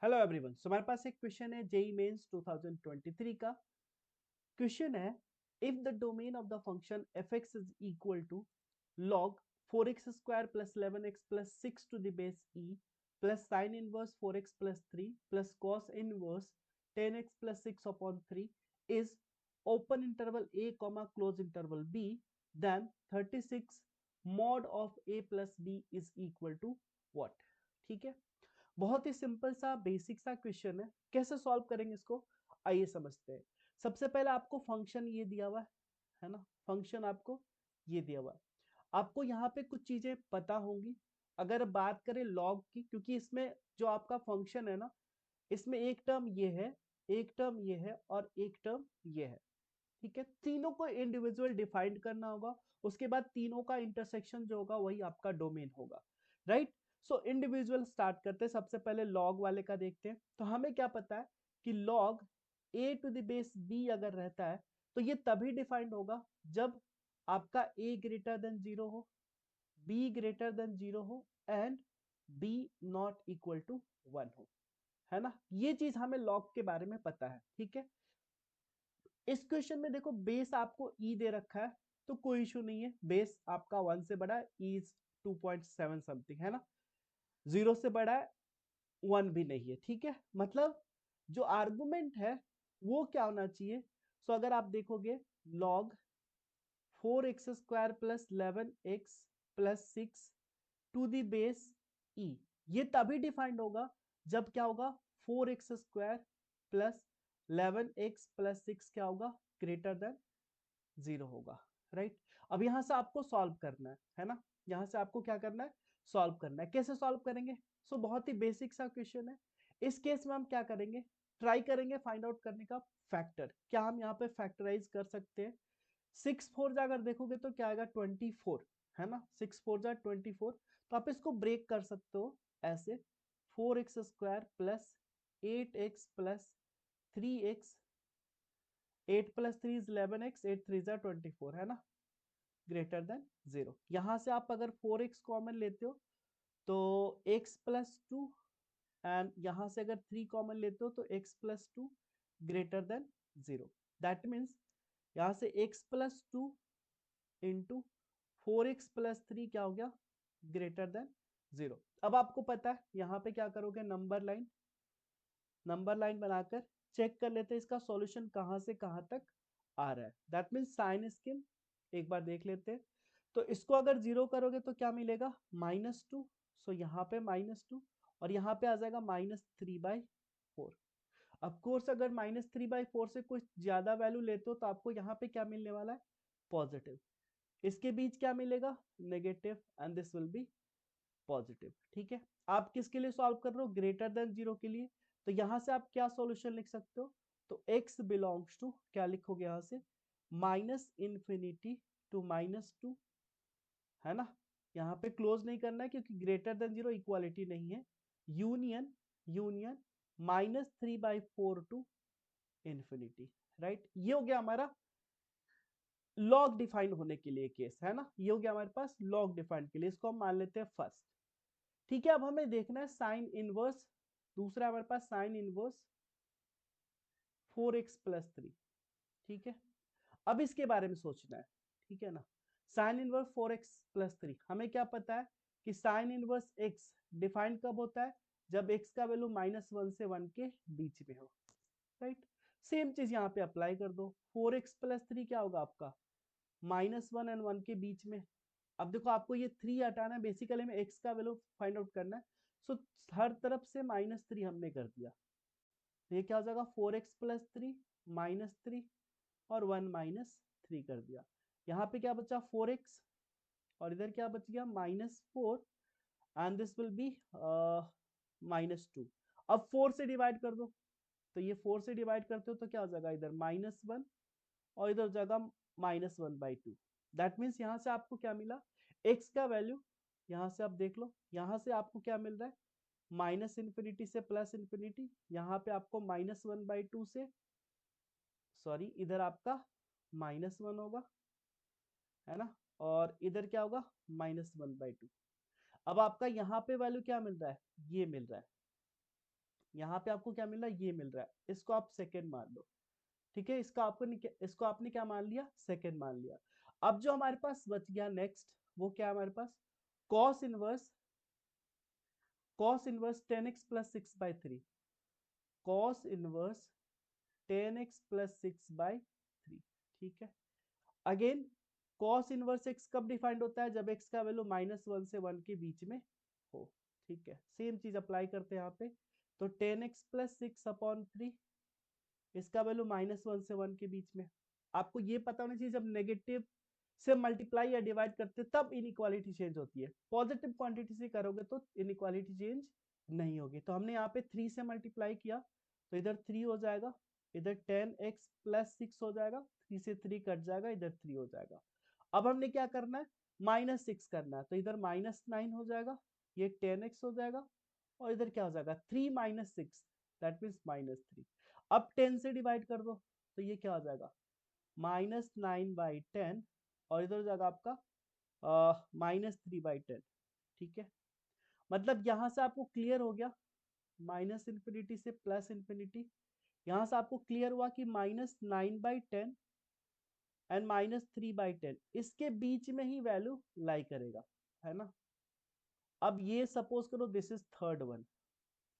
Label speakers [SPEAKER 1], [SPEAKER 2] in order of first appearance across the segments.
[SPEAKER 1] Hello everyone. सो हमारे पास एक question है जेई मेंस 2023 का। क्वेश्चन है, if the domain of the function fx is equal to log 4x square plus 11x plus 6 to the base e plus sine inverse 4x plus 3 plus cos inverse 10x plus 6 upon 3 is open interval a comma close interval b, then 36 mod of a plus b is equal to what. ठीक है, बहुत ही simple सा basic सा question है। कैसे solve करेंगे इसको, आइए समझते हैं। सबसे पहले आपको फंक्शन ये दिया हुआ है ना, फंक्शन आपको ये दिया हुआ है। आपको यहाँ पे कुछ चीजें पता होंगी। अगर बात करें लॉग की, क्योंकि इसमें जो आपका फंक्शन है ना, इसमें एक टर्म ये है, एक टर्म ये है और एक टर्म ये है। ठीक है, तीनों को इंडिविजुअल डिफाइंड करना होगा। उसके बाद तीनों का इंटरसेक्शन जो होगा वही आपका डोमेन होगा, राइट। सो इंडिविजुअल स्टार्ट करते हैं। सबसे पहले लॉग वाले का देखते हैं। तो हमें क्या पता है कि log a to the base b अगर रहता है तो ये तभी डिफाइंड होगा जब आपका ए ग्रेटर देन जीरो हो, बी ग्रेटर देन जीरो हो and b not equal to one हो, है ना। ये चीज हमें लॉग के बारे में पता है। ठीक है, इस क्वेश्चन में देखो बेस आपको ई दे रखा है तो कोई इशू नहीं है। बेस आपका वन से बड़ा है, ई इज 2.7 समथिंग, है ना। जीरो से बड़ा है, वन भी नहीं है। ठीक है, मतलब जो आर्गुमेंट है वो क्या होना चाहिए। सो अगर आप देखोगे log 4x square plus 11x plus 6 to the base e, ये तभी डिफाइंड होगा जब क्या होगा, 4x square plus 11x plus 6 क्या होगा, ग्रेटर देन जीरो होगा, राइट। अब यहां से आपको सॉल्व करना है ना। यहां से आपको क्या करना है, सॉल्व करना है। कैसे सॉल्व करेंगे, सो बहुत ही बेसिक सा क्वेश्चन है। इस केस में हम क्या करेंगे, ट्राई करेंगे फाइंड आउट करने का फैक्टर। क्या हम यहाँ पे फैक्टराइज कर सकते हैं। 6 4 जा अगर देखोगे तो क्या आएगा 24, है ना। 6 4 जा 24। तो आप इसको ब्रेक कर सकते हो ऐसे, 4x square plus 8x plus 3x, 8 plus 3 is 11x, 8 3 जा 24, है ना, ग्रेटर देन जीरो। यहां से आप अगर 4x कॉमन लेते हो तो x प्लस टू, एंड यहां से अगर 3 कॉमन लेते हो तो x plus two greater than zero. That means यहां से x plus two into 4x plus 3 क्या हो गया, ग्रेटर देन जीरो। अब आपको पता है यहां पे क्या करोगे, नंबर लाइन बनाकर चेक कर लेते हैं इसका सॉल्यूशन कहां से कहां तक आ रहा है। दैट मीन्स साइन स्कीम एक बार देख लेते हैं। तो इसको अगर जीरो करोगे तो क्या मिलेगा, -2। सो यहाँ पे -2 और यहाँ पे आ जाएगा -3/4। अब कोर्स अगर -3/4 से कुछ ज्यादा वैल्यू लेते हो तो आपको यहाँ पे क्या मिलने वाला है, पॉजिटिव। इसके बीच क्या मिलेगा, negative, and this will be positive. ठीक है, आप किसके लिए सॉल्व कर रहे हो, ग्रेटर देन जीरो के लिए। तो यहां से आप क्या सॉल्यूशन लिख सकते हो, तो x बिलोंग्स टू क्या लिखोगे यहां से, -∞ टू -2, है ना। यहाँ पे क्लोज नहीं करना है क्योंकि ग्रेटर देन जीरो इक्वालिटी नहीं है। Union union -3/4 to infinity, right. ये हो गया हमारा लॉग डिफाइन होने के लिए केस, है ना। ये हो गया हमारे पास लॉग डिफाइन के लिए, इसको हम मान लेते हैं फर्स्ट। ठीक है, अब हमें देखना है साइन इनवर्स। दूसरा हमारे पास साइन इनवर्स 4x प्लस 3। ठीक है, अब इसके बारे में सोचना है। ठीक है ना, साइन इनवर्स 4x प्लस 3, हमें क्या पता है कि साइन इनवर्स x डिफाइंड कब होता है, जब x का वैल्यू -1 से 1 के बीच में हो, राइट। सेम चीज यहाँ पे अप्लाई कर दो। 4x प्लस 3 क्या होगा आपका, -1 एंड 1 के बीच में। अब देखो आपको ये 3 हटाना है, बेसिकली में x का वैल्यू फाइंड आउट करना है। सो हर तरफ से -3 हमने कर दिया, तो ये क्या हो जाएगा 4x प्लस 3 -3 और 1 -3 कर दिया। यहाँ पे क्या बचा 4x और इधर क्या बच गया -4, एंड दिस विल बी -2। अब 4 से डिवाइड कर दो, तो ये 4 से डिवाइड करते हो तो क्या हो जाएगा, इधर -1 और इधर जाएगा -1/2। दैट मीन्स यहाँ से आपको क्या मिला, x का वैल्यू। यहाँ से आप देख लो, यहाँ से आपको क्या मिल रहा है, -∞ से +∞। यहाँ पे आपको -1/2 से, सॉरी इधर आपका -1 होगा, है ना, और इधर क्या होगा -1/2। अब आपका यहाँ पे वैल्यू क्या मिल रहा है, ये मिल रहा है। यहाँ पे आपको क्या मिल रहा है, ये मिल रहा है, इसको आप सेकेंड मान लो, ठीक है। इसको आपने क्या मान लिया, सेकेंड मान लिया। अब जो हमारे पास बच गया नेक्स्ट, वो क्या है हमारे पास, cos inverse, cos inverse 10x plus 6/3, cos inverse 10x plus 6/3, ठीक है। अगेन कॉस इनवर्स x कब डिफाइंड होता है, जब x का वैल्यू -1 से 1 के बीच में हो, ठीक है। सेम चीज अप्लाई करते हैं यहाँ पे, तो 10x प्लस 6/3, इसका वैल्यू -1 से 1 के बीच में। आपको ये पता होना चाहिए, जब नेगेटिव से मल्टीप्लाई या डिवाइड करते तब इनइक्वालिटी चेंज होती है, पॉजिटिव क्वांटिटी से करोगे तो इनइक्वालिटी चेंज नहीं होगी। तो हमने यहाँ पे 3 से मल्टीप्लाई किया, तो इधर 3 हो जाएगा, इधर 10x प्लस 6 हो जाएगा, 3 से 3 कट जाएगा, इधर 3 हो जाएगा। अब हमने क्या करना है, -6 करना है, तो इधर -9 हो जाएगा, ये 10x हो जाएगा, और इधर क्या हो जाएगा 3 - 6, दैट मीन्स -3। अब 10 से डिवाइड कर दो, तो ये क्या हो जाएगा -9/10, और इधर हो जाएगा आपका -3/10, ठीक है। मतलब यहां से आपको क्लियर हो गया, -∞ से +∞, यहां से आपको क्लियर हुआ कि -9/10 एंड -3/10 इसके बीच में ही वैल्यू लाई करेगा, है ना। अब ये सपोज करो दिस इज थर्ड वन,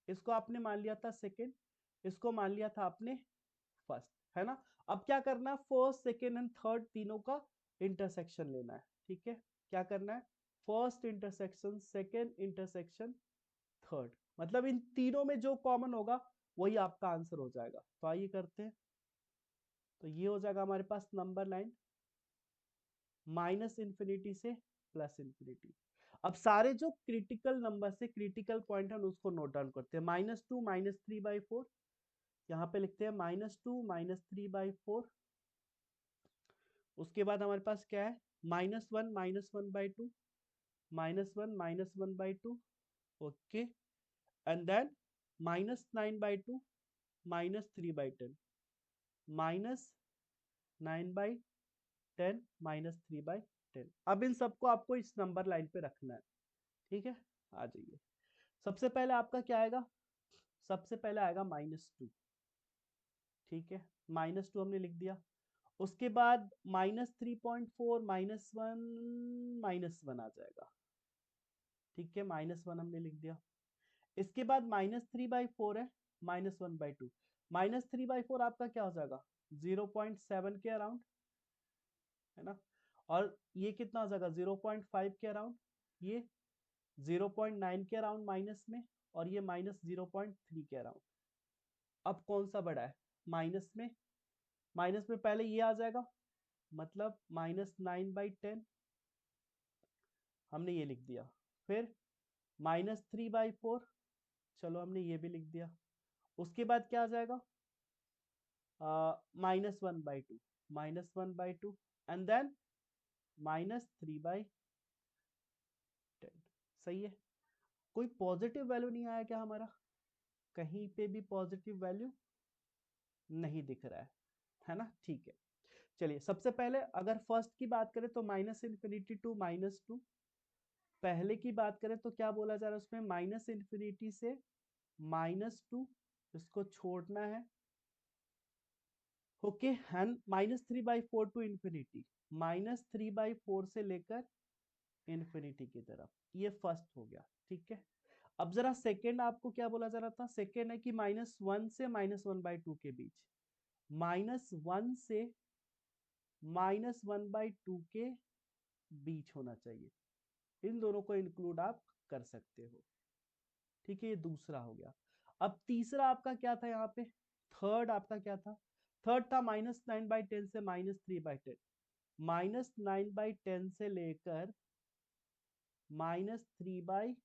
[SPEAKER 1] इसको आपने मान लिया था सेकेंड, इसको मान लिया था आपने फर्स्ट, है ना। अब क्या करना है, फर्स्ट सेकेंड एंड थर्ड तीनों का इंटरसेक्शन लेना है, ठीक है। क्या करना है, first intersection second intersection third, मतलब इन तीनों में जो कॉमन होगा वही आपका आंसर हो जाएगा। तो आइए करते हैं, तो ये हो जाएगा हमारे पास नंबर लाइन -∞ से +∞। अब सारे जो क्रिटिकल नंबर से क्रिटिकल पॉइंट है उसको नोट डाउन करते हैं, -2 -3/4, यहाँ पे लिखते हैं -2 -3/4। उसके बाद हमारे पास क्या है, -1 -1/2, -1 -1/2, ओके, एंड देन -9/2 -3/10, -9/10 -3/10। अब इन सबको आपको इस नंबर लाइन पे रखना है, ठीक है। आ जाइए, सबसे पहले आपका क्या आएगा, सबसे पहले आएगा -2, ठीक है, -2 हमने लिख दिया। उसके बाद -3.4 -1 आ जाएगा, ठीक है, -1 हमने लिख दिया। इसके बाद -3/4 है, -1/2, -3/4 आपका क्या हो जाएगा 0.7 के अराउंड, है ना। और ये कितना हो जाएगा 0.5 के अराउंड, ये 0.9 के अराउंड माइनस में, और ये -0.3 के अराउंड। अब कौन सा बड़ा है, माइनस में, माइनस में पहले ये आ जाएगा, मतलब -9/10 हमने ये लिख दिया। फिर -3/4, चलो हमने ये भी लिख दिया। उसके बाद क्या आ जाएगा -1/2, -1/2, एंड देन -3/10। सही है, कोई पॉजिटिव वैल्यू नहीं आया क्या हमारा, कहीं पे भी पॉजिटिव वैल्यू नहीं दिख रहा है ना, ठीक है। चलिए सबसे पहले अगर फर्स्ट की बात करें तो -∞ टू -2, पहले की बात करें तो क्या बोला जा रहा है उसमें, -∞ से -2, इसको छोड़ना है, ओके, एंड -3/4 टू इन्फिनिटी, -3/4 से लेकर इन्फिनिटी की तरफ, ये फर्स्ट हो गया, ठीक है। अब जरा सेकेंड आपको क्या बोला जा रहा था, सेकेंड है कि -1 से -1/2 के बीच, -1 से -1/2 के बीच होना चाहिए, इन दोनों को इंक्लूड आप कर सकते हो, ठीक है। ये दूसरा हो गया। अब तीसरा आपका क्या था यहाँ पे, थर्ड आपका क्या था, थर्ड था -9/10 से -3/10, -9/10 से लेकर -3/10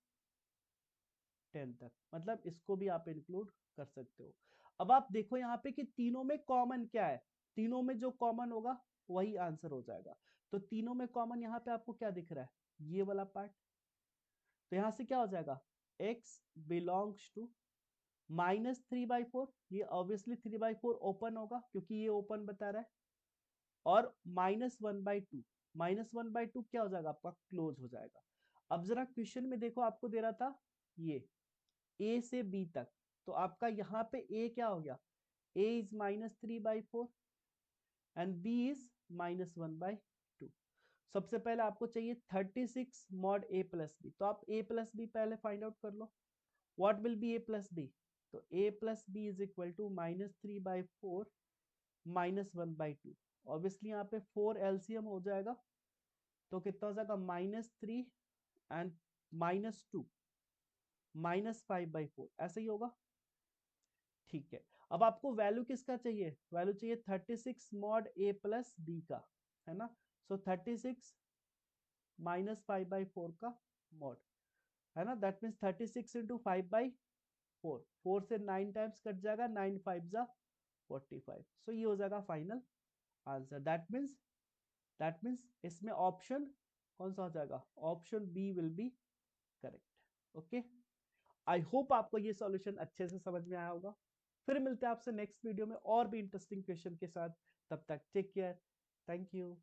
[SPEAKER 1] तक, मतलब इसको भी आप इंक्लूड कर सकते हो। अब आप देखो यहाँ पे कि तीनों में कॉमन क्या है, तीनों में जो कॉमन होगा वही आंसर हो जाएगा। तो तीनों में कॉमन यहाँ पे आपको क्या दिख रहा है, ये वाला पार्ट, तो यहां से क्या हो जाएगा x बिलोंग्स टू -3/4, ये ऑब्वियसली 3/4 ओपन होगा क्योंकि ये ओपन बता रहा है, और -1/2, -1/2 क्या हो जाएगा आपका क्लोज हो जाएगा। अब जरा क्वेश्चन में देखो आपको दे रहा था ये a से b तक, तो आपका यहाँ पे ए क्या हो गया, ए इज -3/4 एंड बी इज -1/2। सबसे पहले आपको चाहिए 36 मॉड ए प्लस बी, तो आप ए प्लस बी पहले फाइंड आउट कर लो। What will be A plus B, तो A plus B is equal to -3/4 -1/2। Obviously यहाँ पे 4 एलसीएम हो जाएगा, तो कितना हो जाएगा -3 एंड -2 -5/4, ऐसे ही होगा। ठीक है, अब आपको वैल्यू किसका चाहिए, वैल्यू चाहिए 36 मॉड ए प्लस बी का, है ना। सो 36 -5/4 का मॉड, है ना, दैट मीन्स 36 इंटू 5/4, 4 से 9 टाइम्स कट जाएगा, 9 5 जा 45। सो ये हो जाएगा फाइनल आंसर। दैट मीन्स इसमें ऑप्शन कौन सा हो जाएगा, option b will be correct. Okay, I hope आपको ये सॉल्यूशन अच्छे से समझ में आया होगा। फिर मिलते हैं आपसे नेक्स्ट वीडियो में और भी इंटरेस्टिंग क्वेश्चन के साथ। तब तक टेक केयर, थैंक यू।